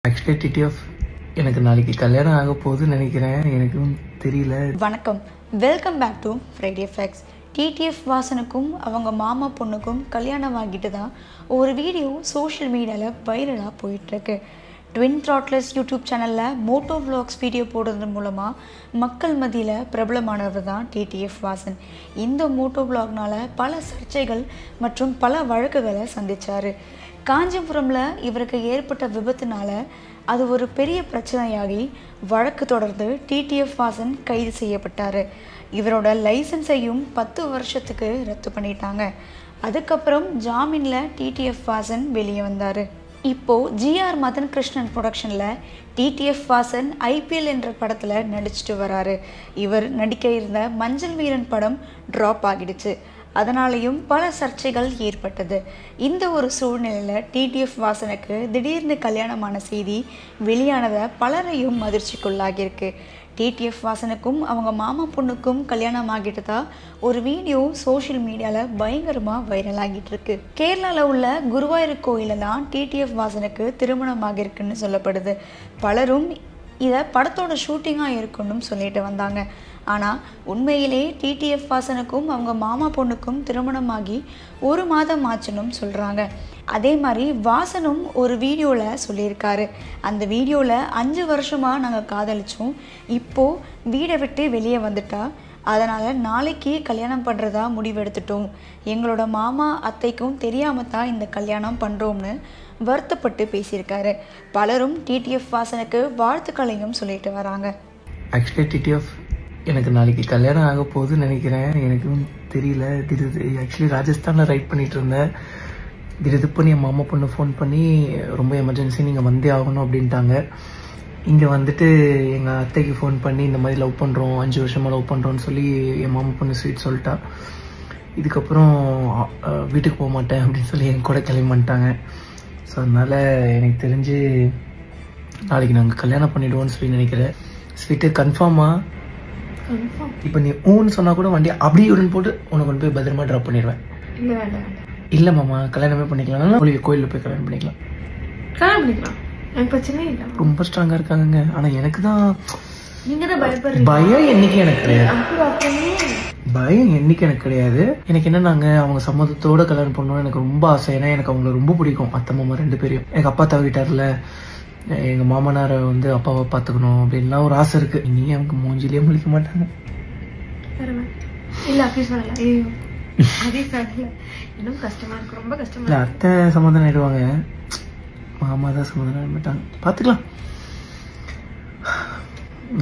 Actually TTF எனக்கு நாளைக்கு கல்யாணம் ஆக போகுதுன்னு நினைக்கிறேன். எனக்கும் தெரியல. வணக்கம், welcome back to Friday facts. TTF வாசனுக்கும் அவங்க மாமா பொண்ணுக்கும் கல்யாணம் ஆகிட்டு தான் ஒரு வீடியோ சோஷியல் மீடியாவில் வைரலாக போயிட்டுருக்கு. ட்வின் த்ராட்லர்ஸ் யூடியூப் சேனலில் மோட்டோ விளாக்ஸ் வீடியோ போடுறது மூலமாக மக்கள் மத்தியில் பிரபலமானவர் தான் டிடிஎஃப் வாசன். இந்த மோட்டோ விளாக்னால் பல சர்ச்சைகள் மற்றும் பல வழக்குகளை சந்தித்தார். காஞ்சிபுரமில் இவருக்கு ஏற்பட்ட விபத்துனால அது ஒரு பெரிய பிரச்சனையாகி வழக்கு தொடர்ந்து டிடிஎஃப் வாசன் கைது செய்யப்பட்டார். இவரோட லைசன்ஸையும் 10 வருஷத்துக்கு ரத்து பண்ணிட்டாங்க. அதுக்கப்புறம் ஜாமீனில் டிடிஎஃப் வாசன் வெளியே வந்தார். இப்போது ஜிஆர் மதன் கிருஷ்ணன் ப்ரொடக்ஷனில் டிடிஎஃப் வாசன் ஐபிஎல் என்ற படத்தில் நடிச்சிட்டு வராரு. இவர் நடிக்க இருந்த மஞ்சள் வீரன் படம் ட்ராப் ஆகிடுச்சு. அதனாலேயும் பல சர்ச்சைகள் ஏற்பட்டது. இந்த ஒரு சூழ்நிலையில் டிடிஎஃப் வாசனுக்கு திடீர்னு கல்யாணமான செய்தி வெளியானதை பலரையும் அதிர்ச்சிக்குள்ளாகியிருக்கு. டிடிஎஃப் வாசனுக்கும் அவங்க மாமா பொண்ணுக்கும் கல்யாணம் ஆகிட்டு தான் ஒரு வீடியோ சோஷியல் மீடியாவில் பயங்கரமாக வைரல் ஆகிட்டு இருக்கு. கேரளாவில் உள்ள குருவாயூர் கோயிலில் தான் டிடிஎஃப் வாசனுக்கு திருமணம் ஆகியிருக்குன்னு சொல்லப்படுது. பலரும் இதை படத்தோட ஷூட்டிங்காக இருக்குன்னு சொல்லிட்டு வந்தாங்க. ஆனால் உண்மையிலே டிடிஎஃப் வாசனுக்கும் அவங்க மாமா பொண்ணுக்கும் திருமணமாகி 1 மாதம் ஆச்சுன்னு சொல்கிறாங்க. அதே மாதிரி வாசனும் ஒரு வீடியோவில் சொல்லியிருக்காரு. அந்த வீடியோவில் 5 வருஷமாக நாங்கள் காதலித்தோம், இப்போது வீடை விட்டு வெளியே வந்துட்டா, அதனால் நாளைக்கு கல்யாணம் பண்ணுறதா முடிவெடுத்துட்டோம். எங்களோட மாமா அத்தைக்கும் தெரியாமல் தான் இந்த கல்யாணம் பண்ணுறோம்னு வருத்தப்பட்டு பேசியிருக்காரு. பலரும் டிடிஎஃப் வாசனுக்கு வாழ்த்துக்களையும் சொல்லிட்டு வராங்க. ஆக்சுவலி டிடிஎஃப் எனக்கு நாளைக்கு கல்யாணம் ஆக போகுதுன்னு நினைக்கிறேன். எனக்கும் தெரியல. ஆக்சுவலி ராஜஸ்தானில் ரைட் பண்ணிட்டு இருந்தேன். திடீர்னு என் மாமா பொண்ணு ஃபோன் பண்ணி ரொம்ப எமர்ஜென்சி, நீங்கள் வந்தே ஆகணும் அப்படின்ட்டாங்க. இங்கே வந்துட்டு எங்கள் அத்தைக்கு ஃபோன் பண்ணி இந்த மாதிரி லவ் பண்ணுறோம், 5 வருஷமாக லவ் பண்ணுறோன்னு சொல்லி என் மாமா பொண்ணு ஸ்வீட் சொல்லிட்டா. இதுக்கப்புறம் வீட்டுக்கு போக மாட்டேன் அப்படின்னு சொல்லி என் கூட கிளம்பி வந்துட்டாங்க. ஸோ அதனால் எனக்கு தெரிஞ்சு நாளைக்கு நாங்கள் கல்யாணம் பண்ணிவிடுவோன்னு சொல்லி நினைக்கிறேன். ஸ்வீட்டு கன்ஃபார்மாக இப்போ நீ ஊன்னு சொன்னால் கூட வண்டி அப்படியே உடன் போட்டு உனக்கு கொண்டு போய் பத்திரமா ட்ராப் பண்ணிடுவேன். இல்லை மாமா, கல்யாணமே பண்ணிக்கலாம், கோயிலில் போய் கல்யாணம் பண்ணிக்கலாம். ரொம்ப ஸ்ட்ராங்கா இருக்காங்க. ஆனா எனக்கு தான் பயம் என்னைக்கு எனக்கு கிடையாது. எனக்கு என்னன்னாங்க, அவங்க சம்மதத்தோட கல்யாணம் பண்ணணும்னு எனக்கு ரொம்ப ஆசை. ஏன்னா எனக்கு அவங்களை ரொம்ப பிடிக்கும், அத்தை மாமா 2 பேரையும். எனக்கு அப்பா தவிட்டார்ல, எங்க மாமனாரை வந்து அப்பாவை பார்த்துக்கணும் அப்படின்லாம் ஒரு ஆசை இருக்கு. நீ அவங்க மூஞ்சிலேயே முழிக்க மாட்டாங்க. அத்தை சமாதானம் ஆயிடுவாங்க, மாமா தான் சமாதானம் ஆகிட்டாங்க. பார்த்துக்கலாம்,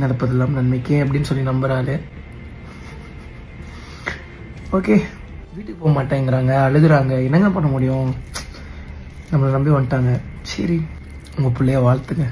நடப்பதெல்லாம் நன்மைக்கே அப்படின்னு சொல்லி நம்புறாரு. ஓகே, வீட்டுக்கு போக மாட்டேங்கிறாங்க, அழுகுறாங்க, என்னங்க பண்ண முடியும்? நம்மளை நம்பி வந்துட்டாங்க. சரி, உங்க பிள்ளைய வாழ்த்துங்க.